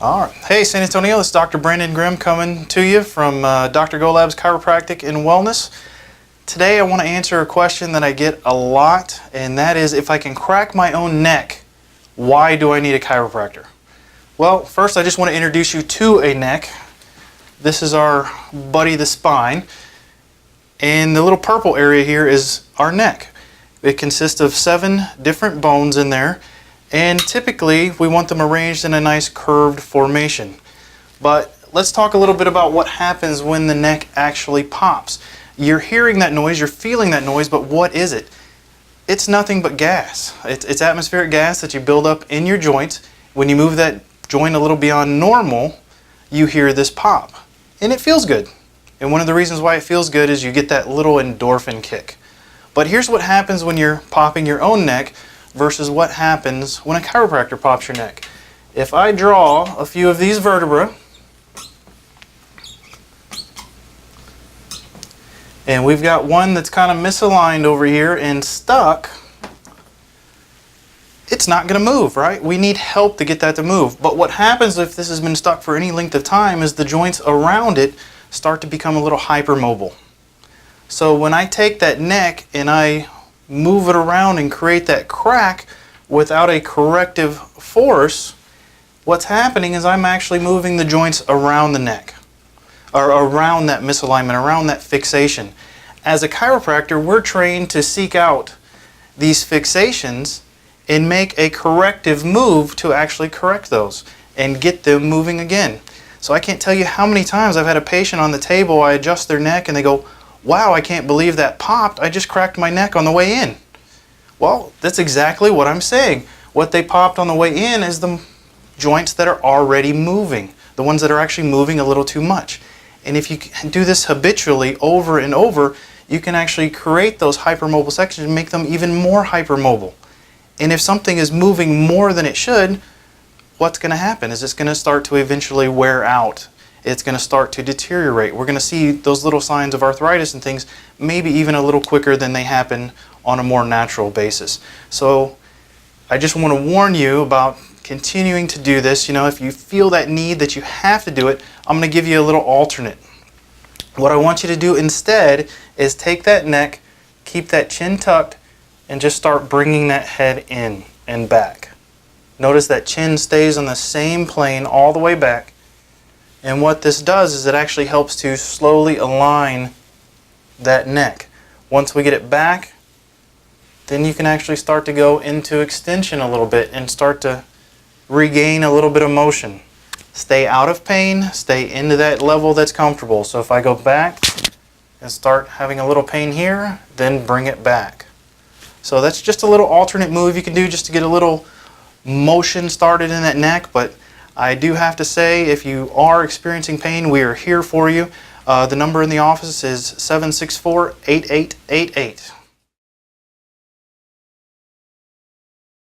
All right. Hey, San Antonio, it's Dr. Brandon Grimm coming to you from Dr. Golab's Chiropractic and Wellness. Today I want to answer a question that I get a lot, and that is, if I can crack my own neck, why do I need a chiropractor? Well, first I just want to introduce you to a neck. This is our buddy, the spine, and the little purple area here is our neck. It consists of 7 different bones in there, and typically we want them arranged in a nice curved formation. But let's talk a little bit about what happens when the neck actually pops. You're hearing that noise, you're feeling that noise, but what is it? It's nothing but gas. It's atmospheric gas that you build up in your joints. When you move that joint a little beyond normal, you hear this pop. And it feels good. And one of the reasons why it feels good is you get that little endorphin kick. But here's what happens when you're popping your own neck versus what happens when a chiropractor pops your neck. If I draw a few of these vertebrae, and we've got one that's kind of misaligned over here and stuck, it's not going to move, right? We need help to get that to move. But what happens if this has been stuck for any length of time is the joints around it start to become a little hypermobile. So when I take that neck and I move it around and create that crack without a corrective force, what's happening is I'm actually moving the joints around the neck, or around that misalignment, around that fixation. As a chiropractor, we're trained to seek out these fixations and make a corrective move to actually correct those and get them moving again. So I can't tell you how many times I've had a patient on the table, I adjust their neck and they go, "Wow, I can't believe that popped. I just cracked my neck on the way in." Well, that's exactly what I'm saying. What they popped on the way in is the joints that are already moving, the ones that are actually moving a little too much. And if you do this habitually over and over, you can actually create those hypermobile sections and make them even more hypermobile. And if something is moving more than it should, what's going to happen is it's going to start to eventually wear out. It's going to start to deteriorate. We're going to see those little signs of arthritis and things maybe even a little quicker than they happen on a more natural basis. So I just want to warn you about continuing to do this. You know, if you feel that need that you have to do it, I'm going to give you a little alternate. What I want you to do instead is take that neck, keep that chin tucked, and just start bringing that head in and back. Notice that chin stays on the same plane all the way back. And what this does is it actually helps to slowly align that neck. Once we get it back, then you can actually start to go into extension a little bit and start to regain a little bit of motion. Stay out of pain, stay into that level that's comfortable. So if I go back and start having a little pain here, then bring it back. So that's just a little alternate move you can do just to get a little motion started in that neck. But I do have to say, if you are experiencing pain, we are here for you. The number in the office is 764-8888.